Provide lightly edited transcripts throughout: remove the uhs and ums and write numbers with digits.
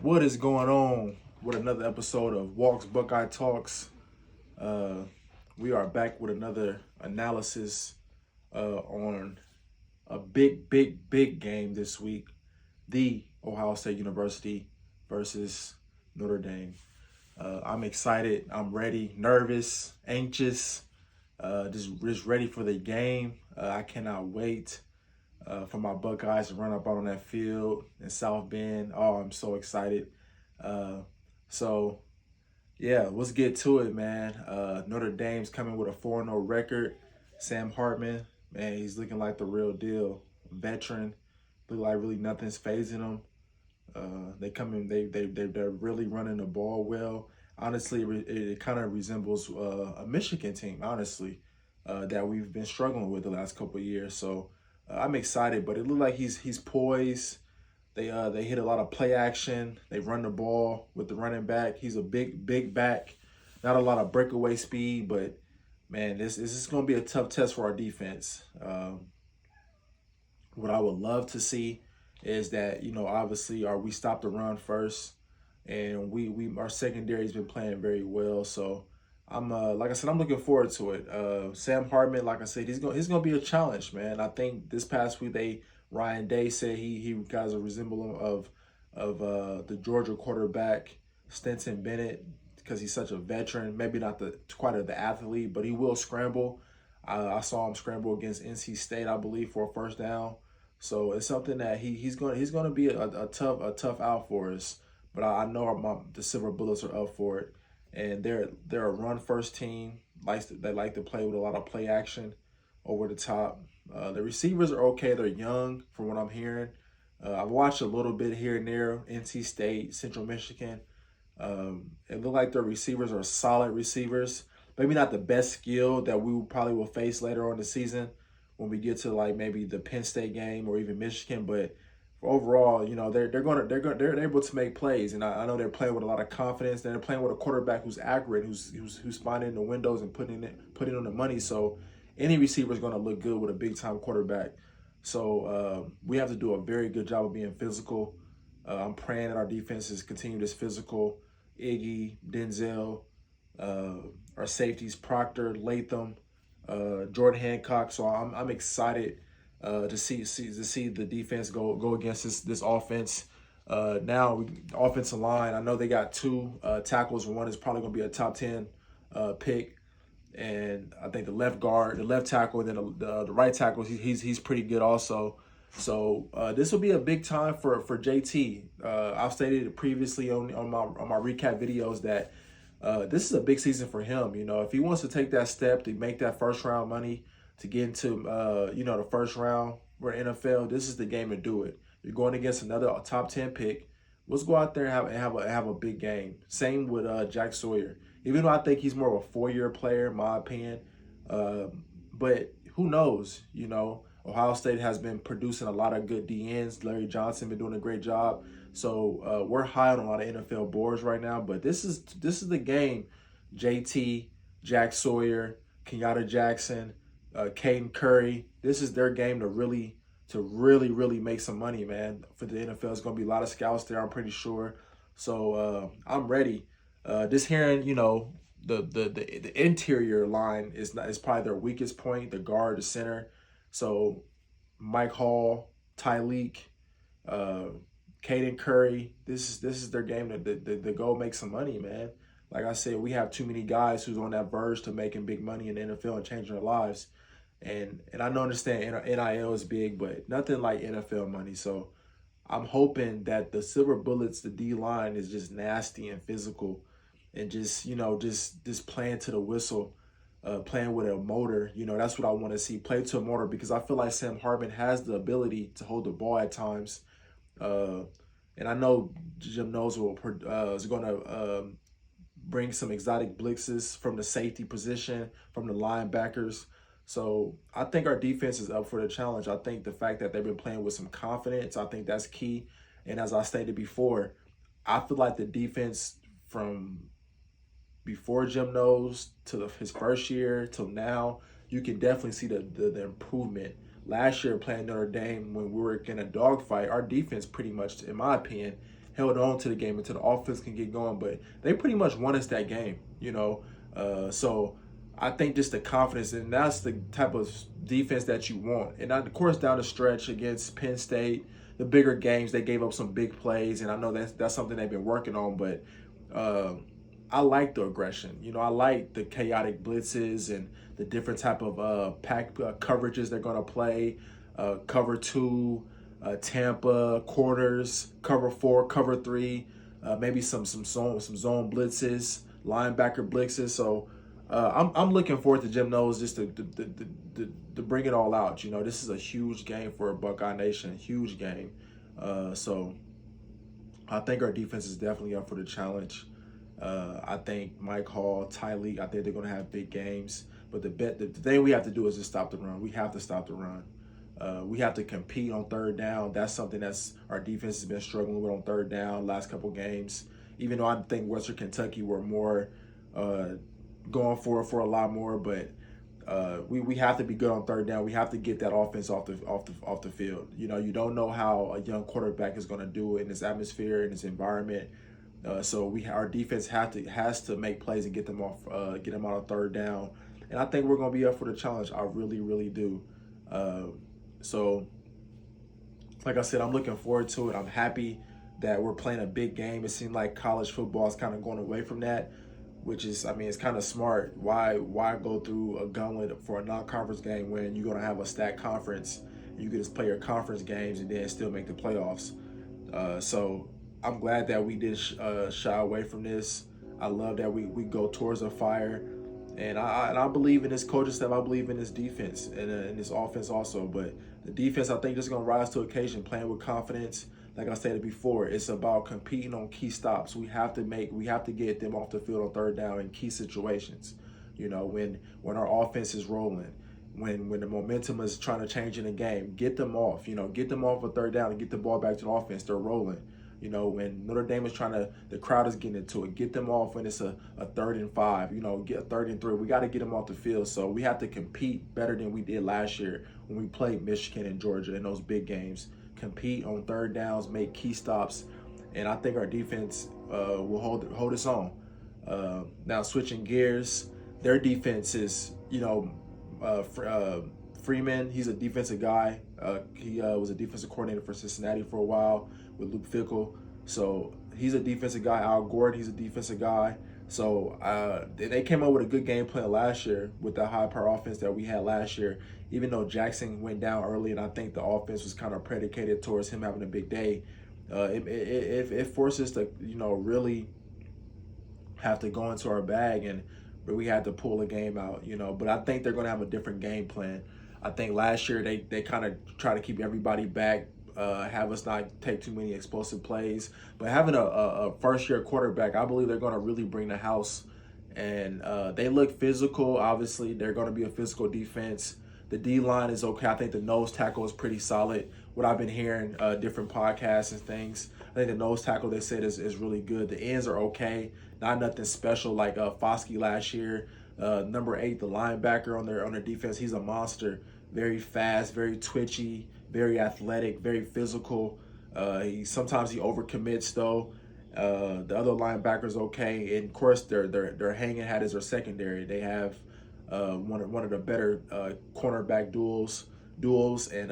What is going on with another episode of Walks Buckeye Talks? We are back with another analysis on a big game this week. The Ohio State University versus Notre Dame. I'm excited. I'm ready. Nervous, anxious. Just ready for the game. I cannot wait for my Buckeyes to run up on that field in South Bend. Oh, I'm so excited. Uh, so yeah, let's get to it, man. Notre Dame's coming with a 4-0 record. Sam Hartman, man, he's looking like the real deal. Veteran, look like really nothing's phasing him. They come in, they're really running the ball well. Honestly, it kind of resembles a Michigan team, honestly, that we've been struggling with the last couple of years. So I'm excited, but it looked like he's poised. They hit a lot of play action. They run the ball with the running back. He's a big back. Not a lot of breakaway speed, but man, this is going to be a tough test for our defense. What I would love to see is that obviously we stop the run first, and we our secondary's been playing very well. So I'm like I said, I'm looking forward to it. Sam Hartman, like I said, he's gonna be a challenge, man. I think this past week Ryan Day said he got a resemblance of the Georgia quarterback Stetson Bennett because he's such a veteran. Maybe not quite the athlete, but he will scramble. I saw him scramble against NC State, I believe, for a first down. So it's something that he's gonna be a tough out for us. But I know the Silver Bullets are up for it, and they're a run first team. They like to play with a lot of play action over the top. The receivers are okay. They're young, from what I'm hearing. I've watched a little bit here and there. NC State, Central Michigan. It looked like their receivers are solid receivers. Maybe not the best skill that we probably will face later on in the season when we get to like maybe the Penn State game or even Michigan. But overall, they're able to make plays, and I know they're playing with a lot of confidence. They're playing with a quarterback who's accurate, who's finding the windows and putting on the money. So any receiver is going to look good with a big time quarterback. So we have to do a very good job of being physical. I'm praying that our defenses continue this physical. Iggy, Denzel, our safeties Proctor, Latham, Jordan Hancock. So I'm excited to see the defense go against this offense. Now offensive line. I know they got two tackles. One is probably going to be a top 10 pick, and I think the left tackle, and then the right tackle, he's pretty good also. So this will be a big time for JT. I've stated it previously on my recap videos that this is a big season for him. If he wants to take that step to make that first round money to get into the first round for NFL, this is the game to do it. You're going against another top 10 pick. Let's go out there and have a big game. Same with Jack Sawyer. Even though I think he's more of a 4-year player, in my opinion, but who knows? Ohio State has been producing a lot of good DNs. Larry Johnson been doing a great job. So we're high on a lot of NFL boards right now. But this is the game. JT, Jack Sawyer, Kenyatta Jackson, Caden Curry. This is their game to really make some money, man. For the NFL, there's gonna be a lot of scouts there, I'm pretty sure. So I'm ready. Just hearing, the interior line is probably their weakest point. The guard, the center. So Mike Hall, Tyleek, Caden Curry, this is their game to go make some money, man. Like I said, we have too many guys who's on that verge to making big money in the NFL and changing their lives. And I don't understand NIL is big, but nothing like NFL money. So I'm hoping that the Silver Bullets, the D line, is just nasty and physical, and just playing to the whistle. Playing with a motor, that's what I want to see. Play to a motor, because I feel like Sam Hartman has the ability to hold the ball at times, and I know Jim Knowles is going to bring some exotic blitzes from the safety position, from the linebackers. So I think our defense is up for the challenge. I think the fact that they've been playing with some confidence, I think that's key. And as I stated before, I feel like the defense from before Jim Knowles to his first year till now, you can definitely see the improvement. Last year playing Notre Dame, when we were in a dogfight, our defense pretty much, in my opinion, held on to the game until the offense can get going. But they pretty much won us that game, So I think just the confidence, and that's the type of defense that you want. And of course, down the stretch against Penn State, the bigger games, they gave up some big plays, and I know that's something they've been working on. But I like the aggression. I like the chaotic blitzes and the different type of pack coverages they're going to play. Cover two, Tampa quarters, cover four, cover three, maybe some zone blitzes, linebacker blitzes. So I'm looking forward to Jim Knowles just to bring it all out. This is a huge game for Buckeye Nation, huge game. So I think our defense is definitely up for the challenge. I think Mike Hall, Ty Lee, I think they're going to have big games. But the thing we have to do is just stop the run. We have to stop the run. We have to compete on third down. That's something that's our defense has been struggling with on third down last couple games. Even though I think Western Kentucky were more going for it for a lot more, but we have to be good on third down. We have to get that offense off the field. You don't know how a young quarterback is going to do it in this atmosphere, in this environment. So our defense has to make plays and get them out on third down. And I think we're going to be up for the challenge. I really, really do. So, like I said, I'm looking forward to it. I'm happy that we're playing a big game. It seems like college football is kind of going away from that, which is, it's kind of smart. Why go through a gauntlet for a non-conference game when you're going to have a stacked conference? You can just play your conference games and then still make the playoffs. So I'm glad that we did shy away from this. I love that we go towards a fire. And I believe in this coaching staff. I believe in this defense and in this offense also. But the defense, I think, just going to rise to occasion, playing with confidence. Like I said before, it's about competing on key stops. We have to get them off the field on third down in key situations. When our offense is rolling, when the momentum is trying to change in the game, get them off. Get them off a third down and get the ball back to the offense. They're rolling. When Notre Dame is the crowd is getting into it, get them off when it's a 3rd and 5, get a 3rd and 3. We got to get them off the field. So we have to compete better than we did last year when we played Michigan and Georgia in those big games. Compete on third downs, make key stops, and I think our defense will hold its own. Now switching gears, their defense is, Freeman, he's a defensive guy. He was a defensive coordinator for Cincinnati for a while with Luke Fickell. So he's a defensive guy. Al Gordon, he's a defensive guy. So they came up with a good game plan last year with the high-power offense that we had last year. Even though Jackson went down early, and I think the offense was kind of predicated towards him having a big day, it forces us to really have to go into our bag, and we had to pull a game out. But I think they're going to have a different game plan. I think last year they kind of try to keep everybody back, have us not take too many explosive plays. But having a first-year quarterback, I believe they're going to really bring the house. And they look physical. Obviously, they're going to be a physical defense. The D-line is okay. I think the nose tackle is pretty solid. What I've been hearing, different podcasts and things, I think the nose tackle they said is really good. The ends are okay. Not nothing special like Foskey last year. Number 8, the linebacker on their defense, he's a monster. Very fast, very twitchy, very athletic, very physical. Sometimes he overcommits though. The other linebackers okay, and of course their hanging hat is their secondary. They have one of the better cornerback duels, and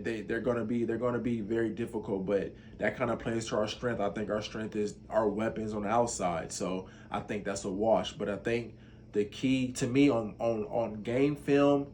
they're gonna be very difficult. But that kind of plays to our strength. I think our strength is our weapons on the outside. So I think that's a wash. But I think the key to me on game film,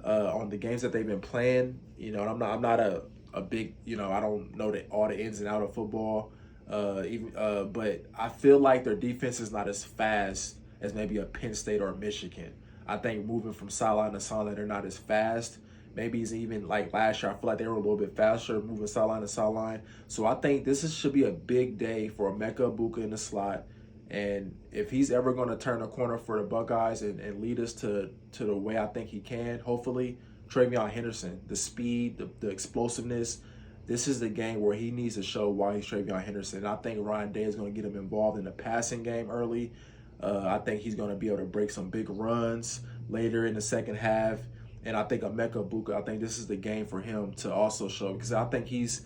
on the games that they've been playing, and I'm not a big, I don't know all the ins and outs of football, but I feel like their defense is not as fast as maybe a Penn State or a Michigan. I think moving from sideline to sideline, they're not as fast. Maybe it's even like last year, I feel like they were a little bit faster moving sideline to sideline. So I think should be a big day for Emeka Egbuka in the slot. And if he's ever going to turn a corner for the Buckeyes and lead us to the way I think he can, hopefully, Travion Henderson, the speed, the explosiveness, this is the game where he needs to show why he's Travion Henderson. And I think Ryan Day is going to get him involved in the passing game early. I think he's going to be able to break some big runs later in the second half. And I think Emeka Egbuka, I think this is the game for him to also show, because I think he's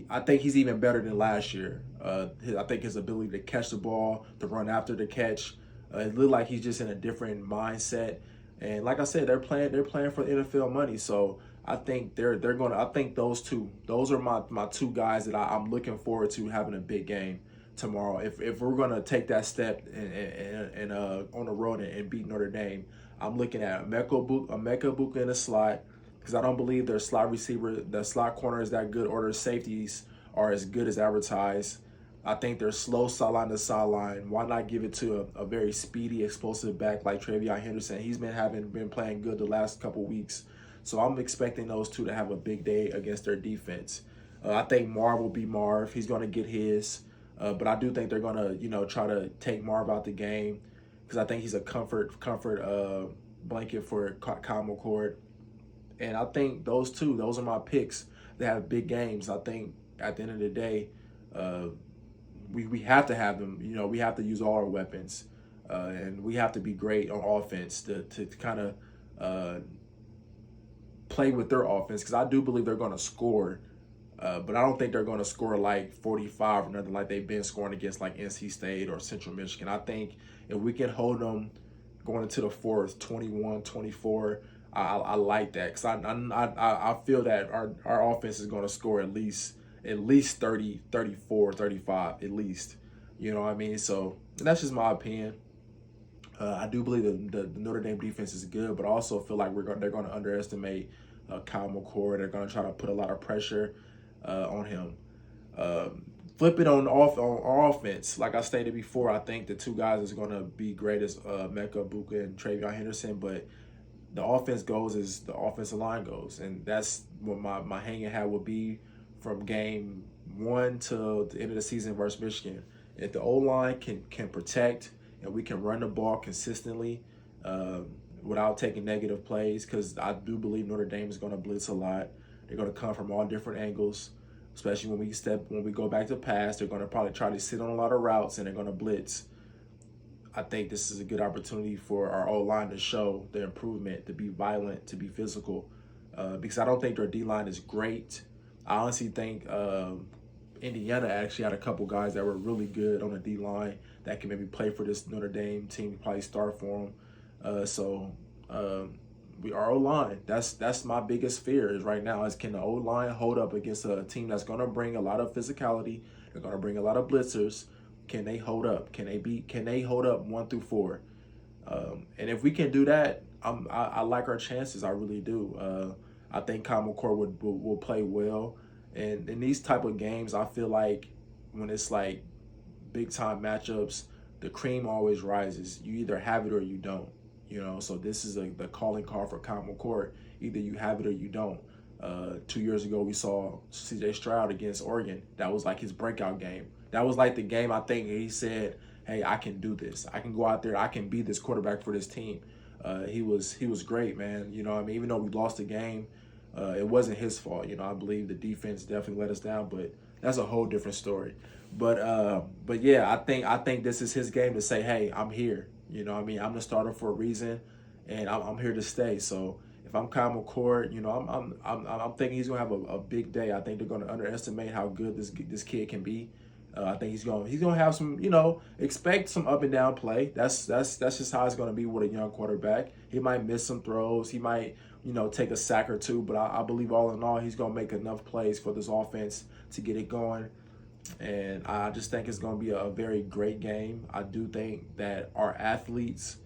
I think he's even better than last year. I think his ability to catch the ball, to run after the catch, it looked like he's just in a different mindset. And like I said, they're playing for NFL money. So I think they're gonna. I think those are my two guys that I'm looking forward to having a big game tomorrow. If we're gonna take that step and on the road and beat Notre Dame, I'm looking at Emeka Buka in the slot, because I don't believe their slot receiver, the slot corner is that good, or their safeties are as good as advertised. I think they're slow sideline to sideline. Why not give it to a very speedy, explosive back like Travion Henderson? He's been playing good the last couple weeks. So I'm expecting those two to have a big day against their defense. I think Marv will be Marv. He's going to get his. But I do think they're going to, try to take Marv out the game, because I think he's a comfort blanket for Kyle McCord. And I think those are my picks. They have big games. I think at the end of the day, we have to have them. We have to use all our weapons, and we have to be great on offense to kind of play with their offense, because I do believe they're going to score, but I don't think they're going to score like 45 or nothing like they've been scoring against like NC State or Central Michigan. I think if we can hold them going into the fourth, 21-24, I like that, because I feel that our offense is going to score at least 30, 34, 35 at least. You know what I mean? So that's just my opinion. I do believe the Notre Dame defense is good, but I also feel like they're going to underestimate Kyle McCord. They're going to try to put a lot of pressure on him. Flip it on offense. Like I stated before, I think the two guys is going to be great as Emeka Buka and Travion Henderson, but the offense goes as the offensive line goes, and that's what my hanging hat will be from game 1 to the end of the season versus Michigan. If the O-line can protect and we can run the ball consistently without taking negative plays, because I do believe Notre Dame is going to blitz a lot. They're going to come from all different angles, especially when we go back to pass. They're going to probably try to sit on a lot of routes, and they're going to blitz. I think this is a good opportunity for our O-line to show the improvement, to be violent, to be physical, because I don't think their D-line is great. I honestly think Indiana actually had a couple guys that were really good on the D-line that can maybe play for this Notre Dame team, probably start for them. Our O-line, that's my biggest fear is right now, is can the O-line hold up against a team that's going to bring a lot of physicality, they're going to bring a lot of blitzers. Can they hold up? Can they hold up 1 through 4? And if we can do that, I like our chances. I really do. I think Kyle McCord will play well. And in these type of games, I feel like when it's like big time matchups, the cream always rises. You either have it or you don't. So this is the calling card for Kyle McCord. Either you have it or you don't. 2 years ago, we saw C.J. Stroud against Oregon. That was like his breakout game. That was like the game, I think, he said, hey, I can do this. I can go out there. I can be this quarterback for this team. He was great, man. Even though we lost the game, it wasn't his fault. I believe the defense definitely let us down, but that's a whole different story. But yeah, I think this is his game to say, hey, I'm here. I'm the starter for a reason, and I'm here to stay. So if I'm Kyle McCord, I'm thinking he's gonna have a big day. I think they're gonna underestimate how good this kid can be. I think he's gonna have some, expect some up and down play. That's just how it's gonna be with a young quarterback. He might miss some throws. He might, take a sack or two. But I believe all in all, he's gonna make enough plays for this offense to get it going. And I just think it's gonna be a very great game. I do think that our athletes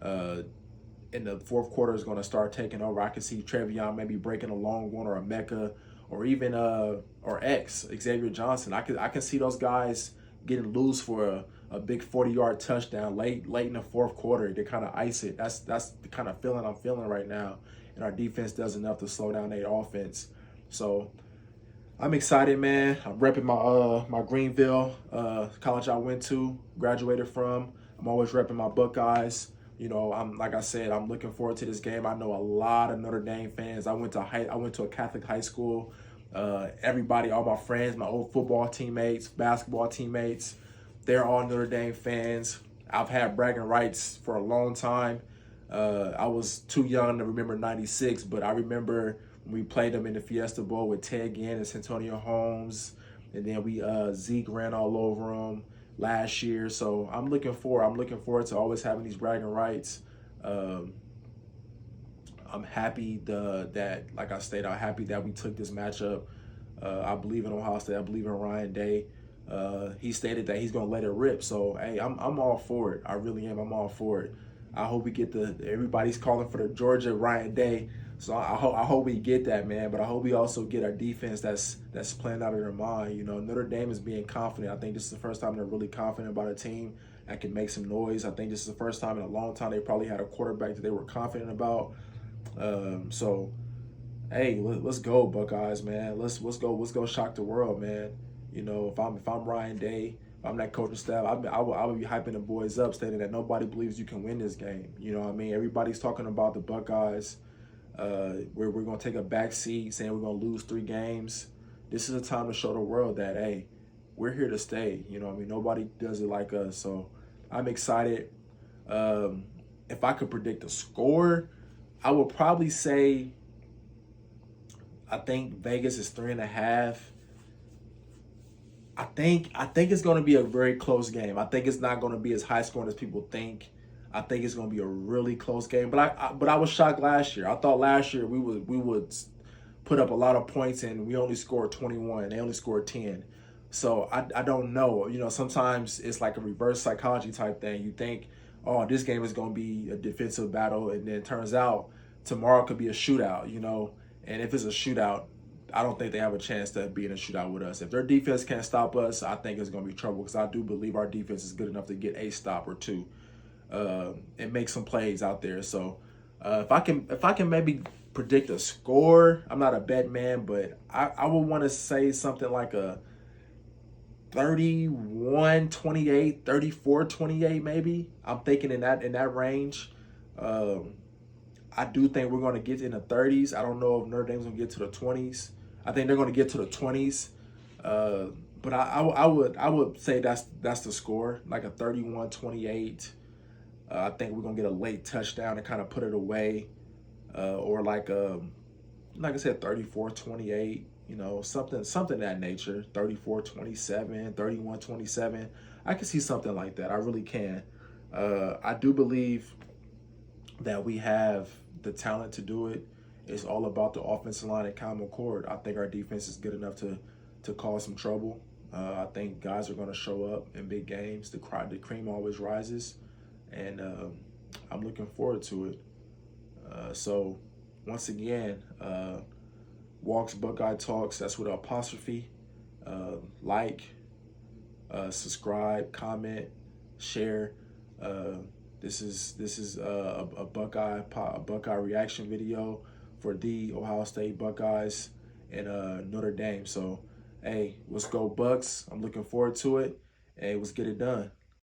in the fourth quarter is gonna start taking over. I can see Travion maybe breaking a long one, or a Mecca, or even or Xavier Johnson. I can see those guys getting loose for a big 40-yard touchdown late in the fourth quarter to kind of ice it. That's the kind of feeling I'm feeling right now. And our defense does enough to slow down their offense. So I'm excited, man. I'm repping my Greenville college I went to, graduated from. I'm always repping my Buckeyes. Like I said, I'm looking forward to this game. I know a lot of Notre Dame fans. I went to a Catholic high school. Everybody, all my friends, my old football teammates, basketball teammates, they're all Notre Dame fans. I've had bragging rights for a long time. I was too young to remember '96, but I remember We played them in the Fiesta Bowl with Ted Ginn and Santonio Holmes, and then we Zeke ran all over them last year. So I'm looking forward. I'm looking forward to always having these bragging rights. Um, I'm happy that, like I stated, I'm happy that we took this matchup. I believe in Ohio State. I believe in Ryan Day. He stated that he's gonna let it rip. So hey, I'm all for it. I really am. I'm all for it. I hope we get everybody's calling for the Georgia Ryan Day. So I hope we get that, man. But I hope we also get our defense that's playing out of their mind. You know, Notre Dame is being confident. I think this is the first time they're really confident about a team that can make some noise. I think this is the first time in a long time they probably had a quarterback that they were confident about. So hey, let's go Buckeyes, man. Let's go shock the world, man. You know, if I'm Ryan Day, if I'm that coaching staff, I would be hyping the boys up, stating that nobody believes you can win this game. You know what I mean? Everybody's talking about the Buckeyes. We're gonna take a back seat, saying we're gonna lose 3 games. This is a time to show the world that hey, we're here to stay. You know what I mean? Nobody does it like us. So I'm excited. If I could predict a score, I would probably say I think Vegas is 3.5. I think it's going to be a very close game. I think it's not going to be as high scoring as people think. I think it's going to be a really close game. But I was shocked last year. I thought last year we would put up a lot of points and we only scored 21. They only scored 10. So I don't know. You know, sometimes it's like a reverse psychology type thing. You think, oh, this game is going to be a defensive battle, and then it turns out tomorrow could be a shootout. You know, and if it's a shootout, I don't think they have a chance to be in a shootout with us. If their defense can't stop us, I think it's going to be trouble, because I do believe our defense is good enough to get a stop or two and make some plays out there. So if I can maybe predict a score, I'm not a bet man, but I would want to say something like a 31-28, 34-28 maybe. I'm thinking in that range. I do think we're going to get in the 30s. I don't know if Notre Dame's going to get to the 20s. I think they're going to get to the 20s. But I would say that's the score, like a 31-28. I think we're going to get a late touchdown to kind of put it away. Or like I said, 34-28, you know, something of that nature. 34-27, 31-27. I can see something like that. I really can. I do believe that we have the talent to do it. It's all about the offensive line and Kyle McCord. I think our defense is good enough to cause some trouble. I think guys are going to show up in big games. The cream always rises, and I'm looking forward to it. So once again, Walks Buckeye Talks. That's with an apostrophe. Like, subscribe, comment, share. This is a Buckeye reaction video for the Ohio State Buckeyes and Notre Dame. So hey, let's go Bucks. I'm looking forward to it. Hey, let's get it done.